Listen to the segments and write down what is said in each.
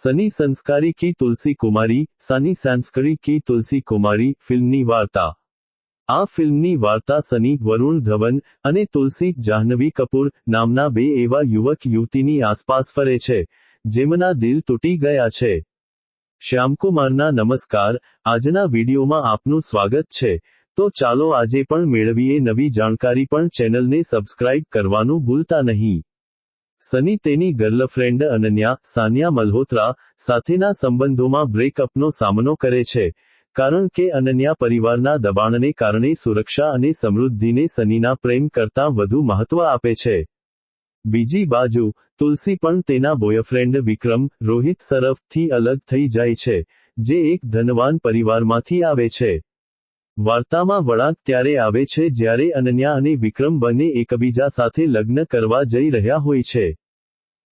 सनी संस्कारी की तुलसी कुमारी, सनी संस्कारी की तुलसी कुमारी फिल्मनी वार्ता। आ फिल्मनी वार्ता सनी, वरुण धवन અને તુલસી જાહ્નવી કપૂર નામના બે એવા યુવક યુવતીની આસપાસ ફરે છે, જેમના દિલ તૂટી ગયા છે. શ્યામકુમારના નમસ્કાર. આજના વિડીયોમાં આપનું સ્વાગત છે. તો ચાલો આજે પણ મેળવીએ નવી જાણકારી, પણ ચેનલને સબસ્ક્રાઇબ કરવાનું ભૂલતા નહીં. સની તેની ગર્લફ્રેન્ડ અનન્યા સાનિયા મલ્હોત્રા સાથેના સંબંધોમાં બ્રેકઅપનો સામનો કરે છે, કારણ કે અનન્યા પરિવારના દબાણને કારણે સુરક્ષા અને સમૃદ્ધિને સનીના પ્રેમ કરતાં વધુ મહત્વ આપે છે. બીજી બાજુ, તુલસી પણ તેના બોયફ્રેન્ડ વિક્રમ રોહિત સરફથી અલગ થઈ જાય છે, જે એક ધનવાન પરિવારમાંથી આવે છે. વાર્તામાં વળાંક ત્યારે આવે છે જ્યારે અનન્યા અને વિક્રમ બંને એકબીજા સાથે લગ્ન કરવા જઈ રહ્યા હોય છે.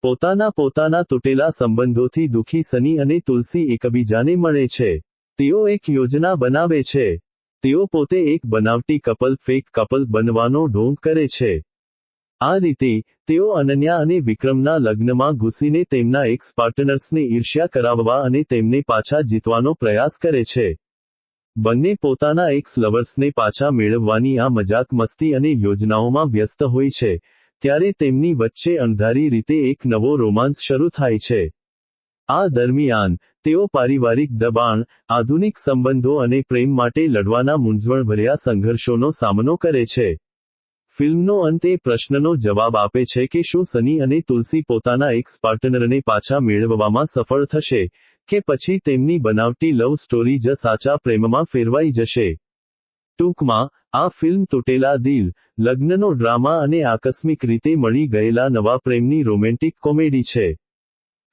પોતાના તૂટેલા સંબંધોથી દુઃખી સની અને તુલસી એકબીજાને મળે છે. તેઓ એક યોજના બનાવે છે. તેઓ પોતે એક બનાવટી કપલ, ફેક કપલ બનવાનો ઢોંગ કરે છે. આ રીતે, તેઓ અનન્યા અને વિક્રમના લગ્નમાં ઘૂસીને તેમના એક્સ પાર્ટનર્સને ઈર્ષ્યા કરાવવા અને તેમને પાછા જીતવાનો પ્રયાસ કરે છે. બંને પોતાના એક્સ લવર્સને પાછા મેળવવાની આ મજાક મસ્તી અને યોજનાઓમાં વ્યસ્ત હોય છે, ત્યારે તેમની વચ્ચે અણધારી રીતે એક નવો રોમાંસ શરૂ થાય છે. આ દરમિયાન, તેઓ પારિવારિક દબાણ, આધુનિક સંબંધો અને પ્રેમ માટે લડવાના મૂંઝવણભર્યા સંઘર્ષોનો સામનો કરે છે. ફિલ્મનો અંત એ પ્રશ્નનો જવાબ આપે છે કે શું સની અને તુલસી પોતાના એક્સ પાર્ટનરને પાછા મેળવવામાં સફળ થશે, કે પછી તેમની બનાવટી લવ સ્ટોરી જ સાચા પ્રેમમાં ફેરવાઈ જશે. ટૂંકમાં, આ ફિલ્મ તૂટેલા દિલ, લગ્નનો ડ્રામા અને આકસ્મિક રીતે મળી ગયેલા નવા પ્રેમની રોમેન્ટિક કોમેડી છે.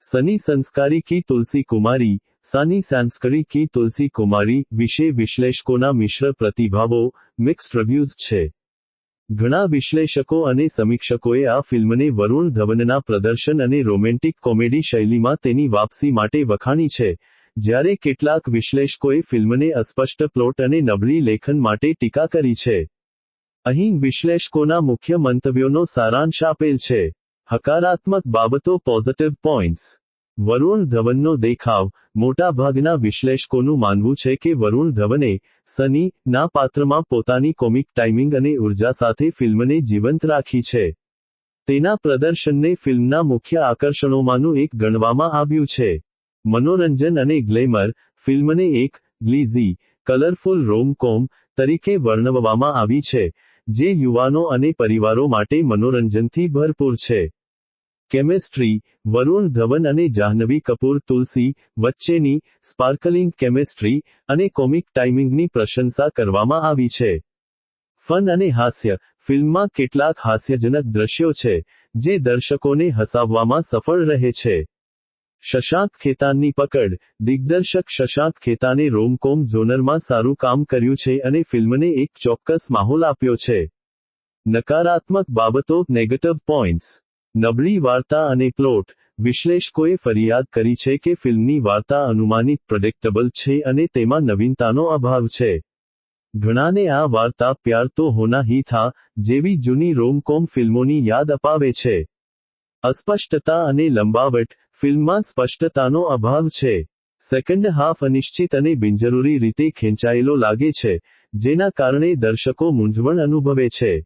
સની સંસ્कारी की तुलसी कुमारी, सनी संस्कारी की तुलसी कुमारी વિશે વિશ્લેષકોના મિશ્ર પ્રતિભાવો, મિક્સ્ડ રિવ્યુઝ છે. ઘણા વિશ્લેષકો અને સમીક્ષકોએ આ ફિલ્મને વરુણ ધવનના પ્રદર્શન અને રોમેન્ટિક કોમેડી શૈલીમાં તેની વાપસી માટે વખાણી છે, જ્યારે કેટલાક વિશ્લેષકોએ ફિલ્મને અસ્પષ્ટ પ્લોટ અને નબળી લેખન માટે ટીકા કરી છે. અહીં વિશ્લેષકોના મુખ્ય મંતવ્યોનો સારાંશ આપેલ છે. હકારાત્મક બાબતો, પોઝિટિવ પોઈન્ટ્સ. વરુણ ધવનનો દેખાવ. મોટાભાગના વિશ્લેષકોનું માનવું છે કે વરુણ ધવને સની ના પાત્રમાં પોતાની કોમિક ટાઇમિંગ અને ઉર્જા સાથે ફિલ્મને જીવંત રાખી છે. તેના પ્રદર્શનને ફિલ્મના મુખ્ય આકર્ષણોમાંનું એક ગણવામાં આવ્યું છે. મનોરંજન અને ગ્લેમર. ફિલ્મને એક ગ્લીઝી, કલરફુલ રોમ-કોમ તરીકે વર્ણવવામાં આવી છે, જે યુવાનો અને પરિવારો માટે મનોરંજનથી ભરપૂર છે. કેમેસ્ટ્રી. વરુણ ધવન અને જાહ્નવી કપૂર તુલસી વચ્ચેની સ્પાર્કલિંગ કેમેસ્ટ્રી અને કોમિક ટાઇમિંગની પ્રશંસા કરવામાં આવી છે. ફન અને હાસ્ય. ફિલ્મમાં કેટલાક હાસ્યજનક દ્રશ્યો છે, જે દર્શકોને હસાવવામાં સફળ રહે છે. શશાંક ખેતાનની પકડ. દિગ્દર્શક શશાંક ખેતાને રોમ-કોમ જોનરમાં સારું કામ કર્યું છે અને ફિલ્મને એક ચોક્કસ માહોલ આપ્યો છે. નકારાત્મક બાબતો, નેગેટિવ પોઈન્ટ્સ. નબળી વાર્તા અને પ્લોટ. વિશ્લેષકોએ ફરિયાદ કરી છે કે ફિલ્મની વાર્તા અનુમાનિત, પ્રેડિક્ટેબલ છે અને તેમાં નવીનતાનો અભાવ છે. ઘણાને આ વાર્તા પ્યાર તો હોના હી થા જેવી જૂની રોમ-કોમ ફિલ્મોની યાદ અપાવે છે. અસ્પષ્ટતા અને લંબાવટ. ફિલ્મમાં સ્પષ્ટતાનો અભાવ છે. સેકન્ડ હાફ અનિશ્ચિત અને બિનજરૂરી રીતે ખેંચાયેલો લાગે છે, જેના કારણે દર્શકો મૂંઝવણ અનુભવે છે.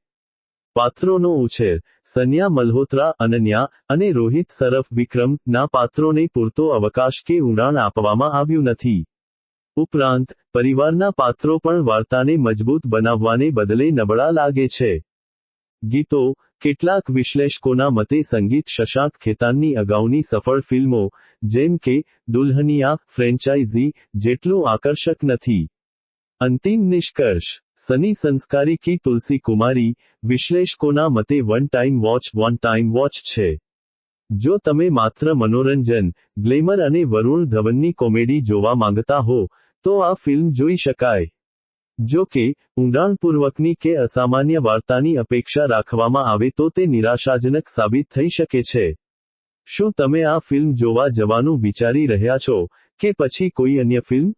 પાત્રોનો ઉછેર. સનિયા મલ્હોત્રા, અનન્યા અને રોહિત સરફ વિક્રમ ના પાત્રોને પૂરતો અવકાશ કે ઊંડાણ આપવામાં આવ્યું નથી. ઉપરાંત, પરિવારના પાત્રો પણ વાર્તાને મજબૂત બનાવવાને બદલે નબળા લાગે છે. ગીતો. કેટલાક વિશ્લેષકોના મતે સંગીત શશાંક ખેતાનની અગાઉની સફળ ફિલ્મો, જેમ કે દુલ્હનિયા ફ્રેન્ચાઇઝી, જેટલું આકર્ષક નથી. અંતિમ નિષ્કર્ષ. સની સંસ્कारी की तुलसी कुमारी વિશ્લેષકોના મતે વન ટાઈમ વોચ છે. જો તમે માત્ર મનોરંજન, ગ્લેમર અને વરુણ ધવનની કોમેડી જોવા માંગતા હો, તો આ ફિલ્મ જોઈ શકાય. જો કે, ઊંડાણપૂર્વકની કે અસામાન્ય વાર્તાની અપેક્ષા રાખવામાં આવે તો તે નિરાશાજનક સાબિત થઈ શકે છે. શું તમે આ ફિલ્મ જોવા જવાનું વિચારી રહ્યા છો, કે પછી કોઈ અન્ય ફિલ્મ?